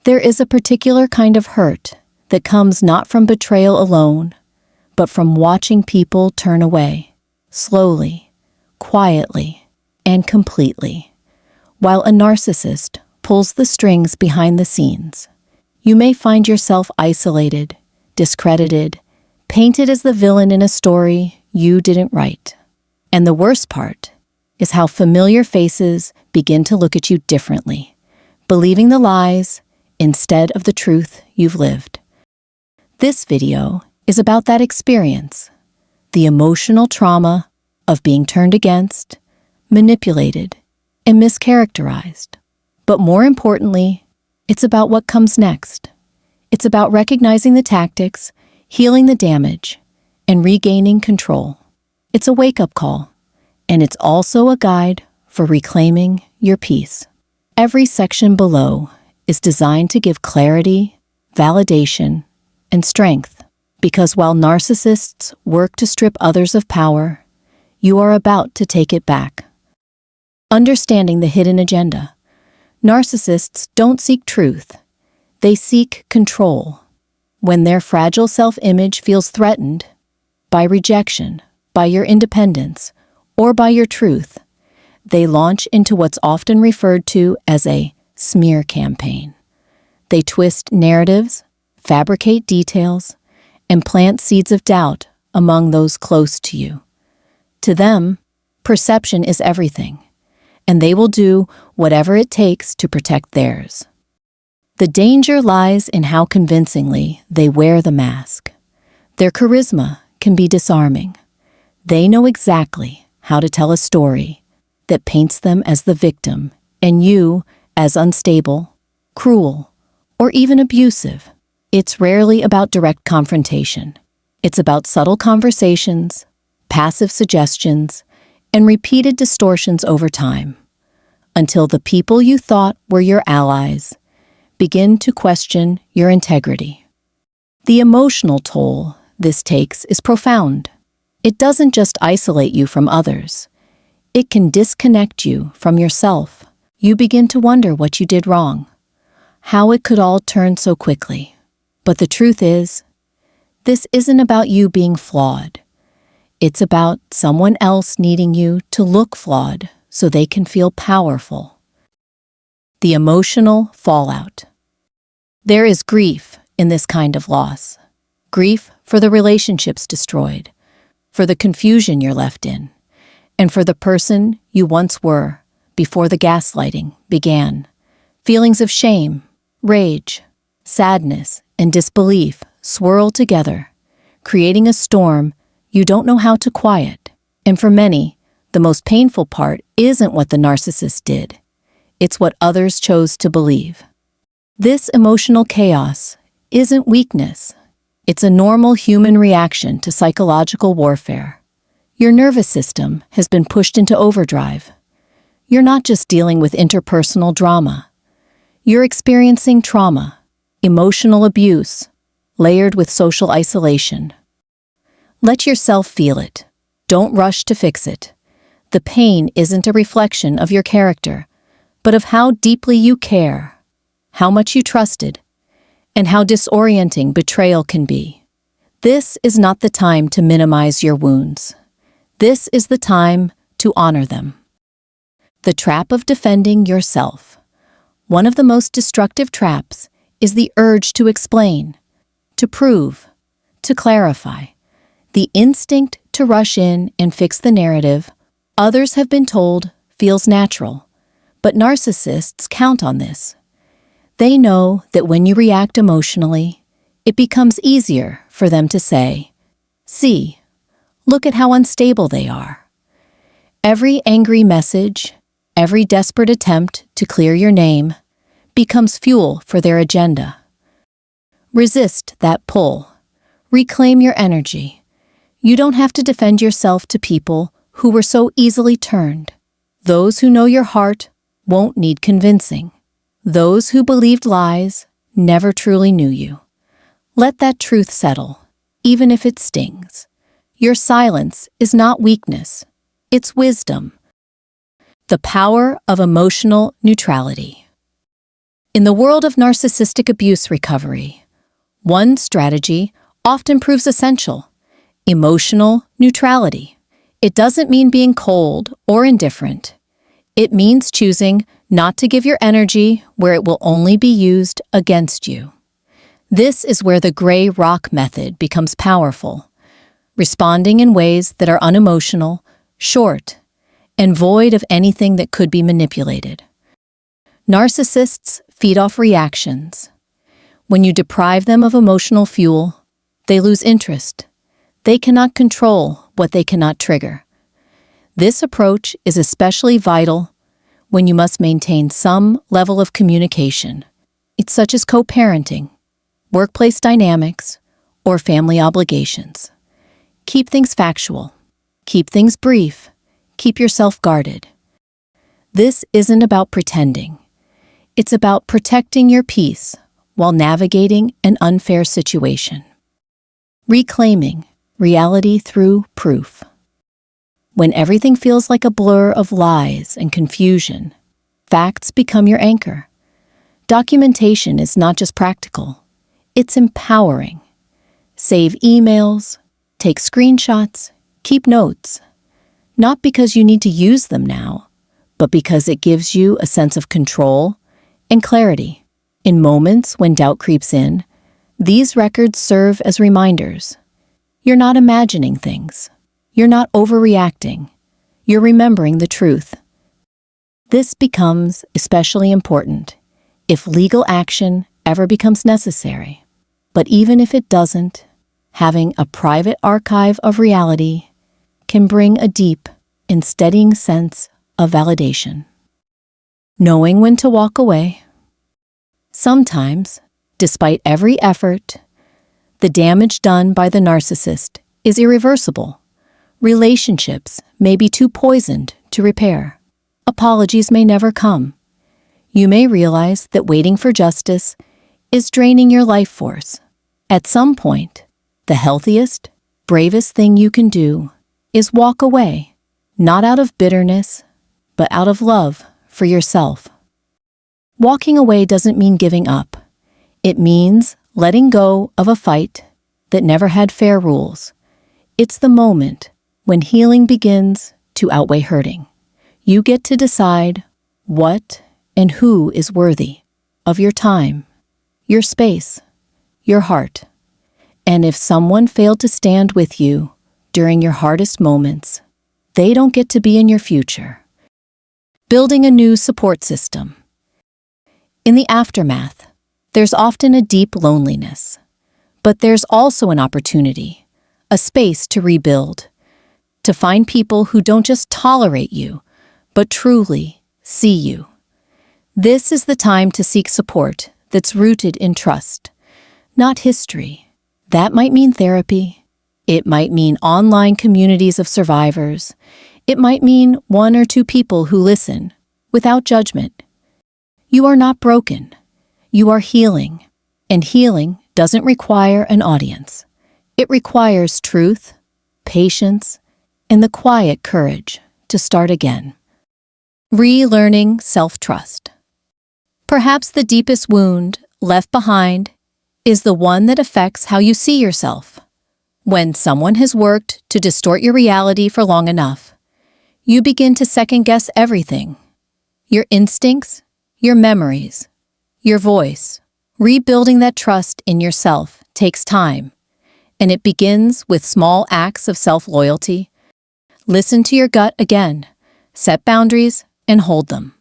There is a particular kind of hurt that comes not from betrayal alone, but from watching people turn away, slowly, quietly, and completely, while a narcissist pulls the strings behind the scenes. You may find yourself isolated, discredited, painted as the villain in a story you didn't write. And the worst part is how familiar faces begin to look at you differently, believing the lies instead of the truth you've lived. This video is about that experience, the emotional trauma of being turned against, manipulated, and mischaracterized. But more importantly, it's about what comes next. It's about recognizing the tactics, healing the damage, and regaining control. It's a wake-up call, and it's also a guide for reclaiming your peace. Every section below is designed to give clarity, validation, and strength, because while narcissists work to strip others of power, you are about to take it back. Understanding the hidden agenda. Narcissists don't seek truth. They seek control. When their fragile self-image feels threatened by rejection, by your independence, or by your truth, they launch into what's often referred to as a smear campaign. They twist narratives, fabricate details, and plant seeds of doubt among those close to you. To them, perception is everything, and they will do whatever it takes to protect theirs. The danger lies in how convincingly they wear the mask. Their charisma can be disarming. They know exactly how to tell a story that paints them as the victim and you as unstable, cruel, or even abusive. It's rarely about direct confrontation. It's about subtle conversations, passive suggestions, and repeated distortions over time, until the people you thought were your allies begin to question your integrity. The emotional toll this takes is profound. It doesn't just isolate you from others. It can disconnect you from yourself. You begin to wonder what you did wrong, how it could all turn so quickly. But the truth is, this isn't about you being flawed. It's about someone else needing you to look flawed so they can feel powerful. The emotional fallout. There is grief in this kind of loss. Grief for the relationships destroyed, for the confusion you're left in, and for the person you once were before the gaslighting began. Feelings of shame, rage, sadness, and disbelief swirl together, creating a storm you don't know how to quiet. And for many, the most painful part isn't what the narcissist did. It's what others chose to believe. This emotional chaos isn't weakness. It's a normal human reaction to psychological warfare. Your nervous system has been pushed into overdrive. You're not just dealing with interpersonal drama. You're experiencing trauma, emotional abuse, layered with social isolation. Let yourself feel it. Don't rush to fix it. The pain isn't a reflection of your character, but of how deeply you care, how much you trusted, and how disorienting betrayal can be. This is not the time to minimize your wounds. This is the time to honor them. The trap of defending yourself. One of the most destructive traps is the urge to explain, to prove, to clarify. The instinct to rush in and fix the narrative others have been told feels natural, but narcissists count on this. They know that when you react emotionally, it becomes easier for them to say, "See, look at how unstable they are." Every angry message, every desperate attempt to clear your name, becomes fuel for their agenda. Resist that pull. Reclaim your energy. You don't have to defend yourself to people who were so easily turned. Those who know your heart won't need convincing. Those who believed lies never truly knew you. Let that truth settle, even if it stings. Your silence is not weakness, it's wisdom. The power of emotional neutrality. In the world of narcissistic abuse recovery, one strategy often proves essential: emotional neutrality. It doesn't mean being cold or indifferent. It means choosing not to give your energy where it will only be used against you. This is where the gray rock method becomes powerful, responding in ways that are unemotional, short, and void of anything that could be manipulated. Narcissists feed off reactions. When you deprive them of emotional fuel, they lose interest. They cannot control what they cannot trigger. This approach is especially vital when you must maintain some level of communication. It's such as co-parenting, workplace dynamics, or family obligations. Keep things factual. Keep things brief. Keep yourself guarded. This isn't about pretending. It's about protecting your peace while navigating an unfair situation. Reclaiming reality through proof. When everything feels like a blur of lies and confusion, facts become your anchor. Documentation is not just practical, it's empowering. Save emails, take screenshots, keep notes. Not because you need to use them now, but because it gives you a sense of control and clarity. In moments when doubt creeps in, these records serve as reminders. You're not imagining things. You're not overreacting. You're remembering the truth. This becomes especially important if legal action ever becomes necessary. But even if it doesn't, having a private archive of reality can bring a deep and steadying sense of validation. Knowing when to walk away. Sometimes, despite every effort, the damage done by the narcissist is irreversible. Relationships may be too poisoned to repair. Apologies may never come. You may realize that waiting for justice is draining your life force. At some point, the healthiest, bravest thing you can do is walk away, not out of bitterness, but out of love for yourself. Walking away doesn't mean giving up. It means letting go of a fight that never had fair rules. It's the moment when healing begins to outweigh hurting. You get to decide what and who is worthy of your time, your space, your heart. And if someone failed to stand with you during your hardest moments, they don't get to be in your future. Building a new support system. In the aftermath, there's often a deep loneliness, but there's also an opportunity, a space to rebuild, to find people who don't just tolerate you, but truly see you. This is the time to seek support that's rooted in trust, not history. That might mean therapy. It might mean online communities of survivors. It might mean one or two people who listen without judgment. You are not broken. You are healing. And healing doesn't require an audience. It requires truth, patience, and the quiet courage to start again. Relearning self-trust. Perhaps the deepest wound left behind is the one that affects how you see yourself. When someone has worked to distort your reality for long enough, you begin to second-guess everything. Your instincts, your memories, your voice. Rebuilding that trust in yourself takes time, and it begins with small acts of self-loyalty. Listen to your gut again, set boundaries, and hold them.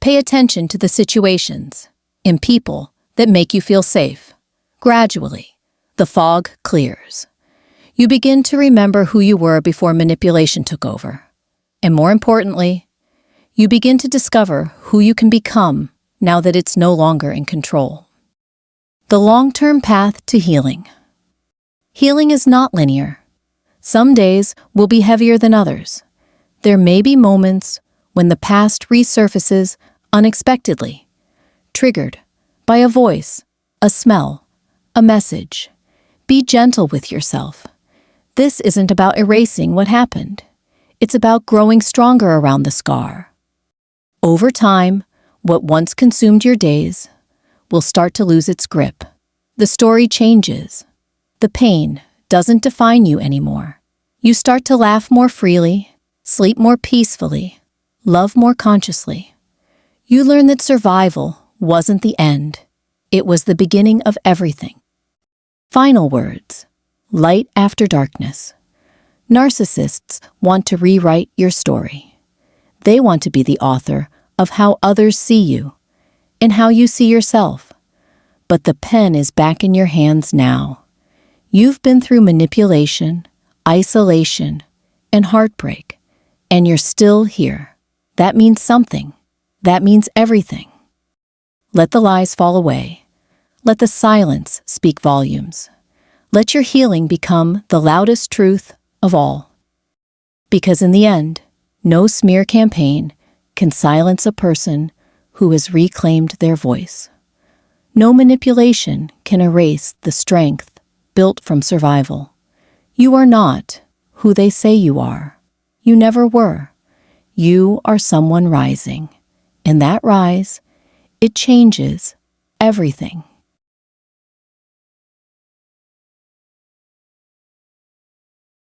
Pay attention to the situations and people that make you feel safe. Gradually, the fog clears. You begin to remember who you were before manipulation took over. And more importantly, you begin to discover who you can become now that it's no longer in control. The long-term path to healing. Healing is not linear. Some days will be heavier than others. There may be moments when the past resurfaces unexpectedly, triggered by a voice, a smell, a message. Be gentle with yourself. This isn't about erasing what happened. It's about growing stronger around the scar. Over time, what once consumed your days will start to lose its grip. The story changes. The pain doesn't define you anymore. You start to laugh more freely, sleep more peacefully, love more consciously. You learn that survival wasn't the end. It was the beginning of everything. Final words. Light after darkness. Narcissists want to rewrite your story. They want to be the author of how others see you and how you see yourself. But the pen is back in your hands now. You've been through manipulation, isolation, and heartbreak, and you're still here. That means something. That means everything. Let the lies fall away. Let the silence speak volumes. Let your healing become the loudest truth of all. Because in the end, no smear campaign can silence a person who has reclaimed their voice. No manipulation can erase the strength built from survival. You are not who they say you are. You never were. You are someone rising. And that rise, it changes everything.